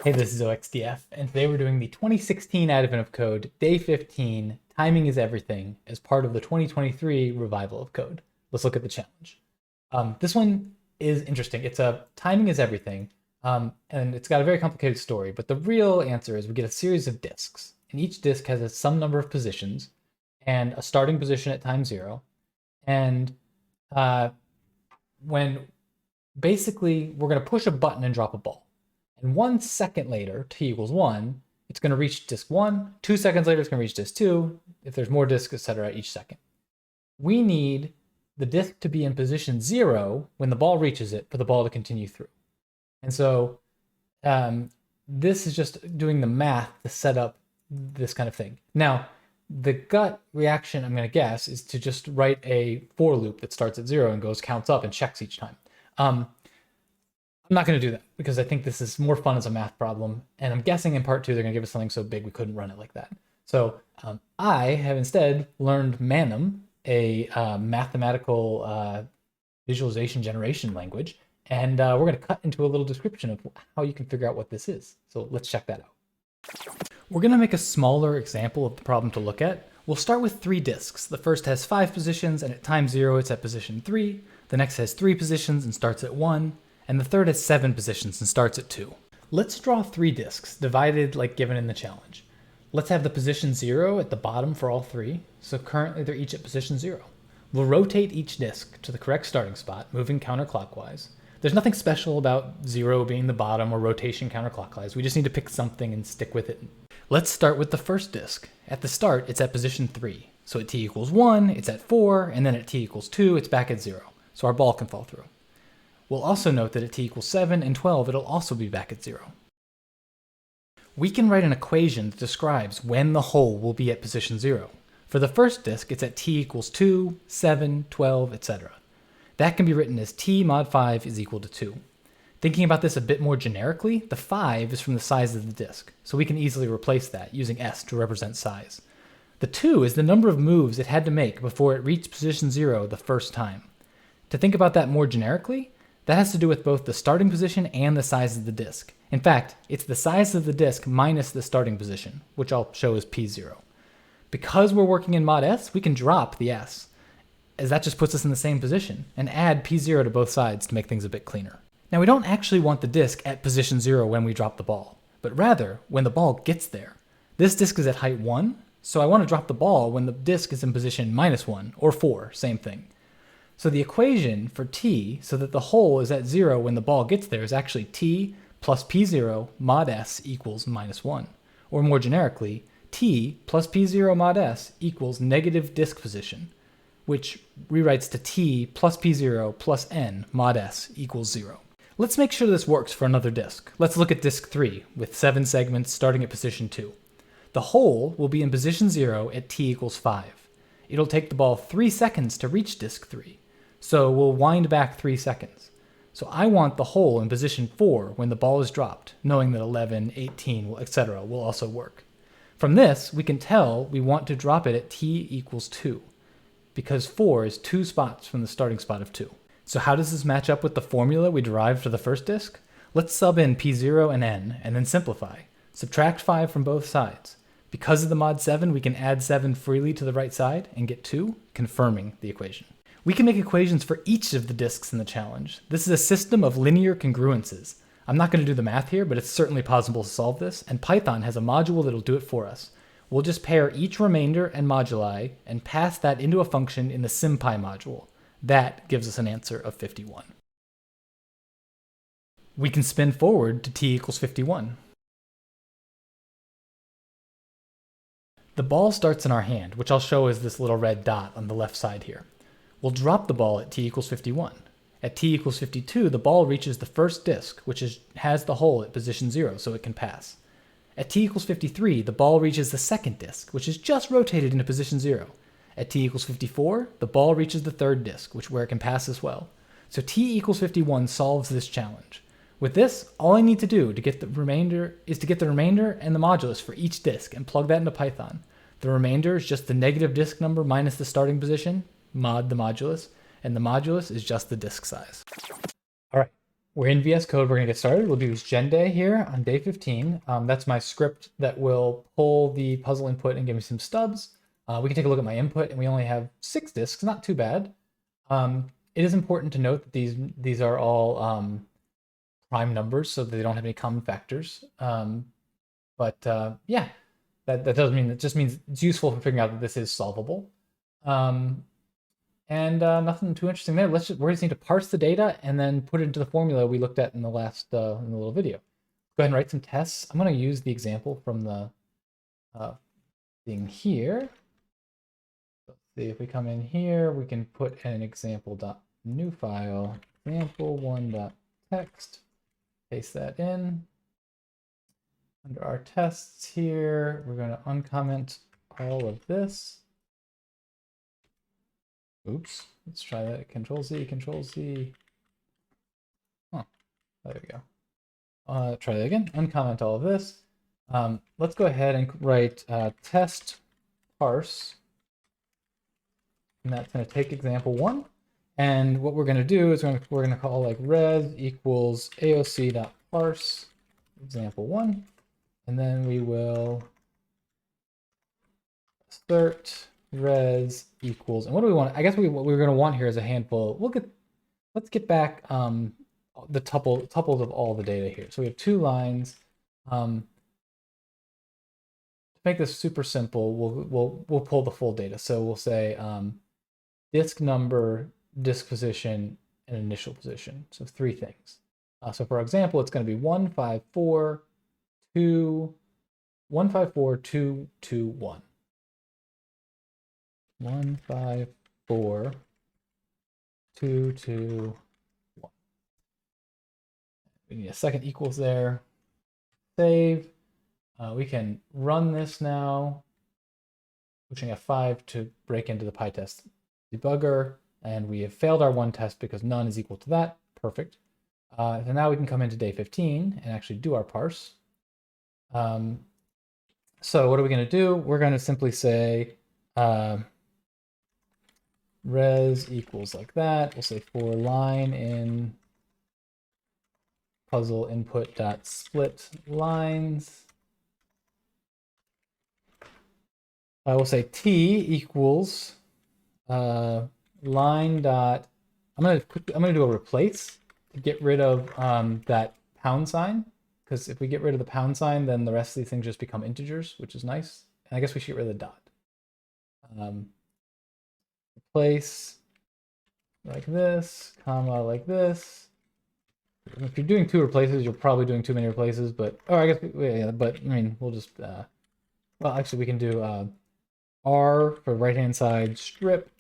Hey, this is OXDF, and today we're doing the 2016 Advent of Code, Day 15, Timing is Everything, as part of the 2023 Revival of Code. Let's look at the challenge. This one is interesting. It's a Timing is Everything, and it's got a very complicated story, but the real answer is we get a series of disks, and each disk has some number of positions, and a starting position at time 0, and when basically we're going to push a button and drop a ball. And 1 second later, t equals 1, it's going to reach disk 1. 2 seconds later, it's going to reach disk 2. If there's more disks, etc., each second. We need the disk to be in position 0 when the ball reaches it for the ball to continue through. And so this is just doing the math to set up this kind of thing. Now, the gut reaction, I'm going to guess, is to just write a for loop that starts at 0 and counts up and checks each time. I'm not going to do that because I think this is more fun as a math problem. And I'm guessing in part 2, they're going to give us something so big we couldn't run it like that. So I have instead learned Manum, a mathematical visualization generation language. And we're going to cut into a little description of how you can figure out what this is. So let's check that out. We're going to make a smaller example of the problem to look at. We'll start with 3 disks. The first has 5 positions, and at time 0, it's at position 3. The next has 3 positions and starts at 1. And the third has 7 positions and starts at 2. Let's draw 3 disks, divided like given in the challenge. Let's have the position 0 at the bottom for all 3, so currently they're each at position 0. We'll rotate each disk to the correct starting spot, moving counterclockwise. There's nothing special about 0 being the bottom or rotation counterclockwise. We just need to pick something and stick with it. Let's start with the first disk. At the start, it's at position 3. So at t equals 1, it's at 4, and then at t equals 2, it's back at 0. So our ball can fall through. We'll also note that at t equals 7 and 12, it'll also be back at 0. We can write an equation that describes when the hole will be at position 0. For the first disk, it's at t equals 2, 7, 12, etc. That can be written as t mod 5 is equal to 2. Thinking about this a bit more generically, the 5 is from the size of the disk, so we can easily replace that using s to represent size. The 2 is the number of moves it had to make before it reached position 0 the first time. To think about that more generically, that has to do with both the starting position and the size of the disk. In fact, it's the size of the disk minus the starting position, which I'll show as P0. Because we're working in mod S, we can drop the S, as that just puts us in the same position, and add P0 to both sides to make things a bit cleaner. Now, we don't actually want the disk at position 0 when we drop the ball, but rather when the ball gets there. This disk is at height 1, so I want to drop the ball when the disk is in position -1, or 4, same thing. So the equation for t, so that the hole is at 0 when the ball gets there, is actually t plus p0 mod s equals -1. Or more generically, t plus p0 mod s equals negative disk position, which rewrites to t plus p0 plus n mod s equals 0. Let's make sure this works for another disk. Let's look at disk 3, with 7 segments starting at position 2. The hole will be in position 0 at t equals 5. It'll take the ball 3 seconds to reach disk 3. So we'll wind back 3 seconds. So I want the hole in position 4 when the ball is dropped, knowing that 11, 18, etc. will also work. From this, we can tell we want to drop it at t equals 2, because 4 is 2 spots from the starting spot of 2. So how does this match up with the formula we derived for the first disk? Let's sub in p0 and n, and then simplify. Subtract 5 from both sides. Because of the mod 7, we can add 7 freely to the right side and get 2, confirming the equation. We can make equations for each of the disks in the challenge. This is a system of linear congruences. I'm not going to do the math here, but it's certainly possible to solve this, and Python has a module that'll do it for us. We'll just pair each remainder and moduli and pass that into a function in the SymPy module. That gives us an answer of 51. We can spin forward to t equals 51. The ball starts in our hand, which I'll show as this little red dot on the left side here. We'll drop the ball at t equals 51. At t equals 52, the ball reaches the first disk, which has the hole at position 0, so it can pass. At t equals 53, the ball reaches the second disk, which is just rotated into position 0. At t equals 54, the ball reaches the third disk, where it can pass as well. So t equals 51 solves this challenge. With this, all I need to do to get the remainder is to get the remainder and the modulus for each disk and plug that into Python. The remainder is just the negative disk number minus the starting position, mod the modulus, and the modulus is just the disk size. All right, We're in VS Code. We're going to get started. We'll use genday here on day 15. That's my script that will pull the puzzle input and give me some stubs. We can take a look at my input, and we only have 6 disks. Not too bad. It is important to note that these are all prime numbers, so that they don't have any common factors. Yeah, that doesn't mean, it just means it's useful for figuring out that this is solvable. Nothing too interesting there. We just need to parse the data and then put it into the formula we looked at in the last in the little video. Go ahead and write some tests. I'm going to use the example from the thing here. Let's see if we come in here, we can put an example.new file, example1.text, paste that in. Under our tests here, we're going to uncomment all of this. Oops, let's try that. Control Z, Control Z. Huh, there we go. Try that again. Uncomment all of this. Let's go ahead and write test parse. And that's going to take example 1. And what we're going to do is we're going to call like res equals aoc.parse example 1. And then we will assert res equals, and what do we want? I guess what we're going to want here is a handful. Let's get back the tuples of all the data here. So we have 2 lines. To make this super simple, we'll pull the full data. So we'll say disk number, disk position, and initial position. So 3 things. So for example, it's going to be 154.221. 154.221. We need a second equals there. Save. We can run this now, pushing F5 to break into the PyTest debugger, and we have failed our one test because none is equal to that. Perfect. So now we can come into day 15 and actually do our parse. So what are we going to do? We're going to simply say res equals like that. We'll say for line in puzzle input dot split lines. I will say t equals line dot. I'm gonna do a replace to get rid of that pound sign, because if we get rid of the pound sign, then the rest of these things just become integers, which is nice. And I guess we should get rid of the dot. Replace like this, comma like this. If you're doing 2 replaces, you're probably doing too many replaces, but I guess yeah, but I mean we'll just well, actually we can do R for right hand side strip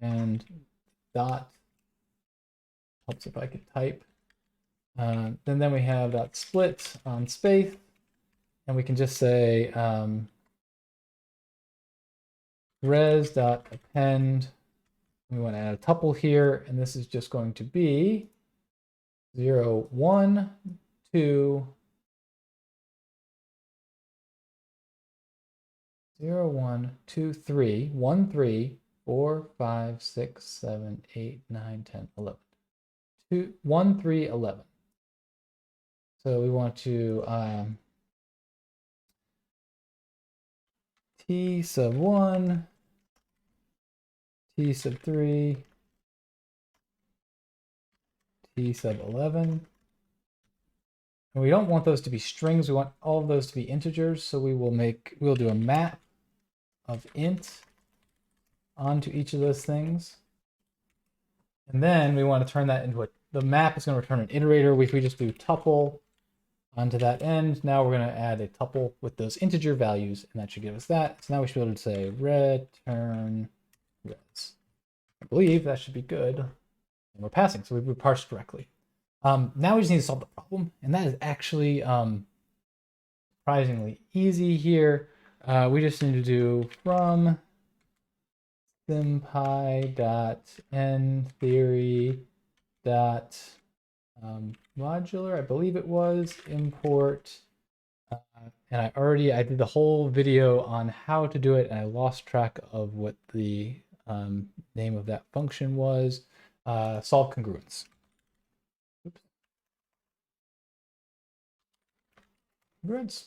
and dot. Helps if I could type. Then we have dot split on space, and we can just say res dot append. We want to add a tuple here, and this is just going to be 0, 1, 2, 0, 1, 2, 3, 1, 3, 4, 5, 6, 7, 8, 9, 10, 11. 2, 1, 3, 11. So we want to t sub 1, t sub 3, t sub 11. And we don't want those to be strings. We want all of those to be integers. So we'll do a map of int onto each of those things. And then we want to turn that into the map is going to return an iterator. If we just do tuple onto that end, now we're going to add a tuple with those integer values, and that should give us that. So now we should be able to say return res. I believe that should be good. And we're passing, so we parsed correctly. Now we just need to solve the problem, and that is actually surprisingly easy here. We just need to do from sympy.ntheory.modular, I believe it was, import. And I did the whole video on how to do it, and I lost track of what the name of that function was. Solve congruence. Oops. congruence.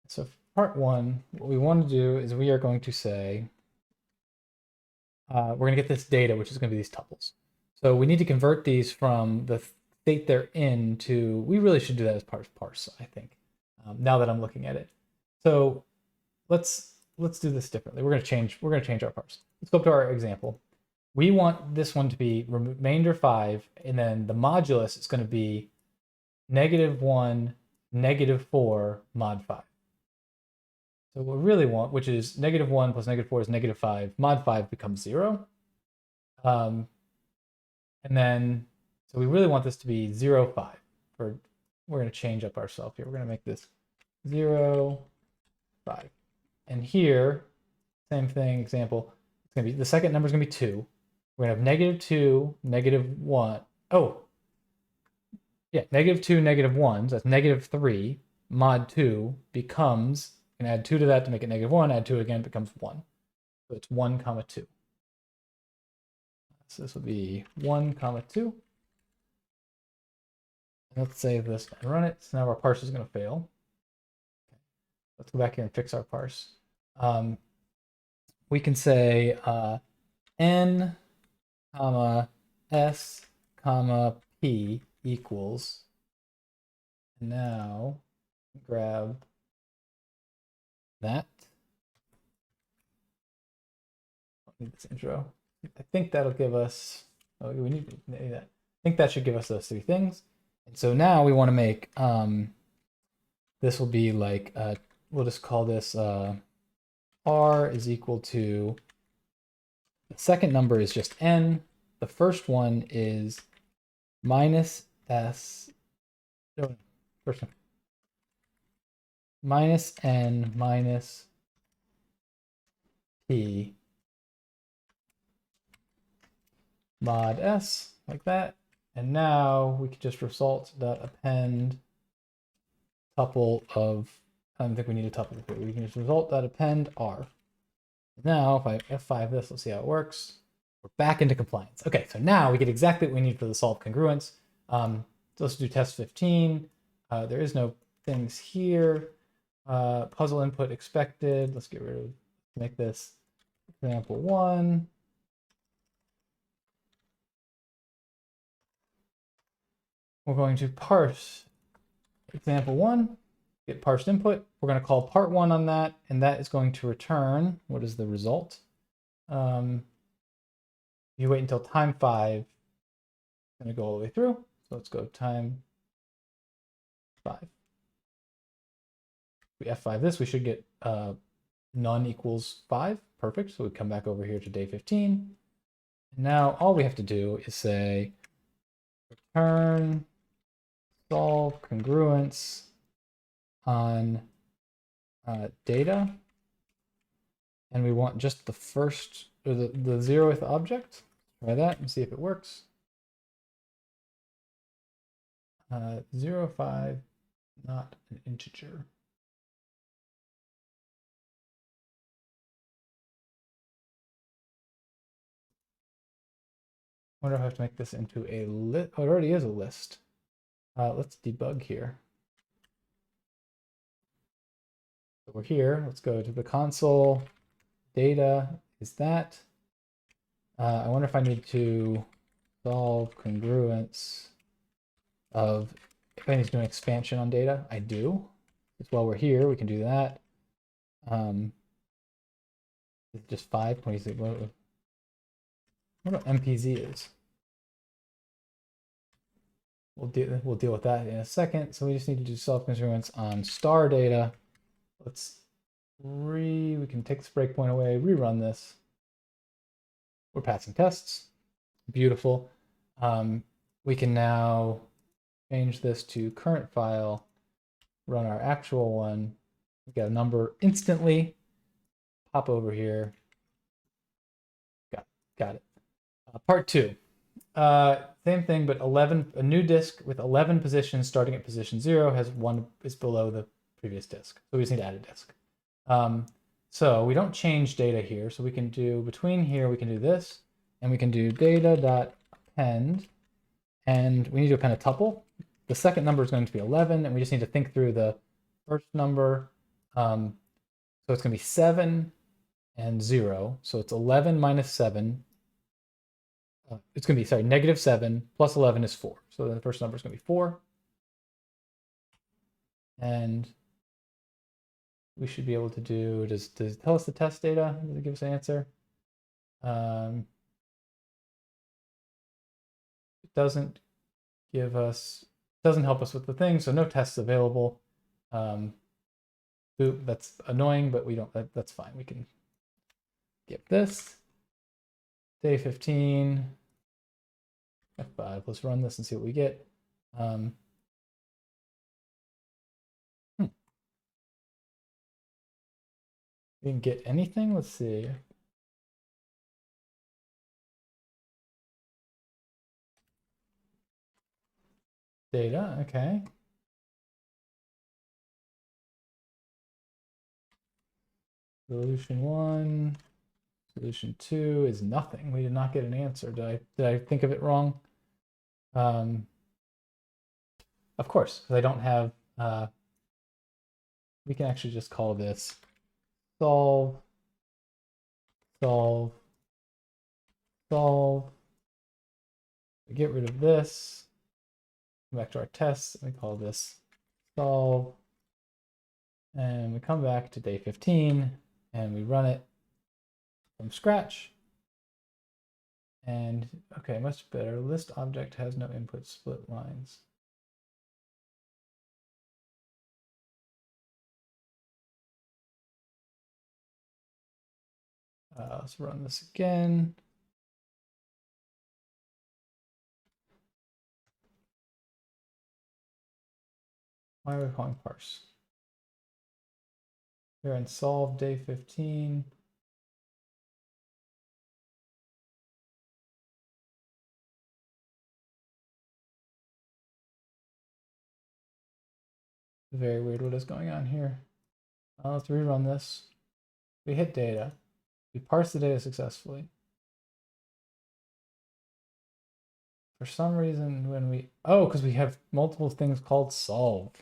So for part one, what we want to do is we are going to say, we're going to get this data, which is going to be these tuples. So we need to convert these from the state they're in to, we really should do that as part of parse, I think, now that I'm looking at it. So let's do this differently. We're going to change our parse. Let's go up to our example. We want this one to be remainder 5, and then the modulus is going to be -1, -4 mod 5. So what we really want, which is -1 plus -4 is -5, mod 5 becomes 0. And then, so we really want this to be 0, 5. We're going to change up ourselves here. We're going to make this 0, 5. And here, same thing, example, it's going to be, the second number is going to be 2. We're going to have -2, -1. Oh, yeah, -2, -1. So that's -3. Mod 2 becomes, and add 2 to that to make it -1, add 2 again, it becomes 1. So it's 1, 2. So this will be 1, 2. And let's save this and run it. So now our parse is going to fail. Let's go back here and fix our parse. We can say n, s, p equals. And now grab that. I don't need this intro. I think that'll give us, oh, we need that. I think that should give us those 3 things. And so now we want to make, this will be like, we'll just call this r is equal to, the second number is just n. The first one is minus s, no, first one, minus n minus p mod s, like that. And now we could just result.append tuple of, I don't think we need a tuple here. We can just result.append r. Now, if I F5 this, let's see how it works. We're back into compliance. Okay, so now we get exactly what we need for the solve congruence. So let's do test 15. There is no things here. Puzzle input expected. Let's get rid of, make this example 1. We're going to parse example 1, get parsed input. We're going to call part 1 on that, and that is going to return, what is the result? You wait until time 5, it's going to go all the way through. So let's go time 5. We F5 this, we should get none equals 5. Perfect. So we come back over here to day 15. And now all we have to do is say return solve congruence on data, and we want just the first, or the 0th object. Try that and see if it works. 0, 5, not an integer. I wonder if I have to make this into a list. Oh, it already is a list. Let's debug here. So we're here. Let's go to the console. Data is that. I wonder if I need to solve congruence of, if I need to do an expansion on data. I do. Just while we're here, we can do that. It's just 5. What MPZ is? We'll deal with that in a second. So we just need to do solve congruence on star data. We can take this breakpoint away, rerun this. We're passing tests. Beautiful. We can now change this to current file, run our actual one. We got a number instantly. Pop over here. Got it. Part 2. Same thing, but 11. A new disk with 11 positions starting at position 0 has 1 is below the previous disk. So we just need to add a disk. So we don't change data here. So we can do between here, we can do this, and we can do data.append, and we need to append a tuple. The second number is going to be 11, and we just need to think through the First number, so it's going to be 7 and 0. So it's 11 minus 7. It's going to be, sorry, negative 7 plus 11 is 4. So the first number is going to be 4. And we should be able to do, does it tell us the test data? Does it give us an answer? It doesn't give us, doesn't help us with the thing, so no tests available. That's annoying, but we don't, that's fine. We can get this. Day 15, F5. Let's run this and see what we get. We didn't get anything. Let's see. Data, okay. Solution 1, solution 2 is nothing. We did not get an answer. Did I think of it wrong? Of course, because I don't have, we can actually just call this solve, solve, solve. We get rid of this. Come back to our tests. We call this solve. And we come back to day 15 and we run it from scratch. And okay, much better. List object has no input, split lines. Let's run this again. Why are we calling parse? We're in solve day 15. Very weird what is going on here. Let's rerun this. We hit data. We parse the data successfully. For some reason, when we, oh, because we have multiple things called solve.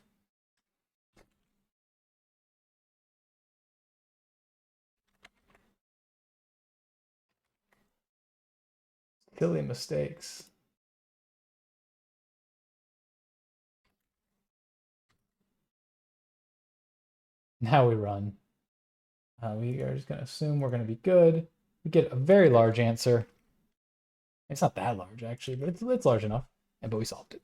Silly mistakes. Now we run. We are just going to assume we're going to be good. We get a very large answer. It's not that large actually, but it's large enough. But we solved it.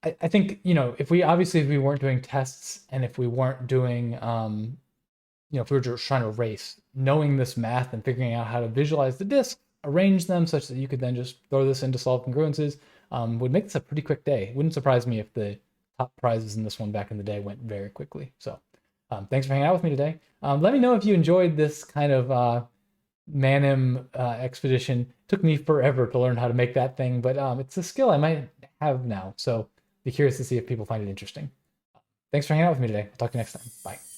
I think, you know, if we weren't doing tests and if we weren't doing, you know, if we were just trying to erase, knowing this math and figuring out how to visualize the disk, arrange them such that you could then just throw this into solve congruences, would make this a pretty quick day. It wouldn't surprise me if the top prizes in this one back in the day went very quickly. So thanks for hanging out with me today. Let me know if you enjoyed this kind of Manim expedition. It took me forever to learn how to make that thing, but it's a skill I might have now. So be curious to see if people find it interesting. Thanks for hanging out with me today. I'll talk to you next time. Bye.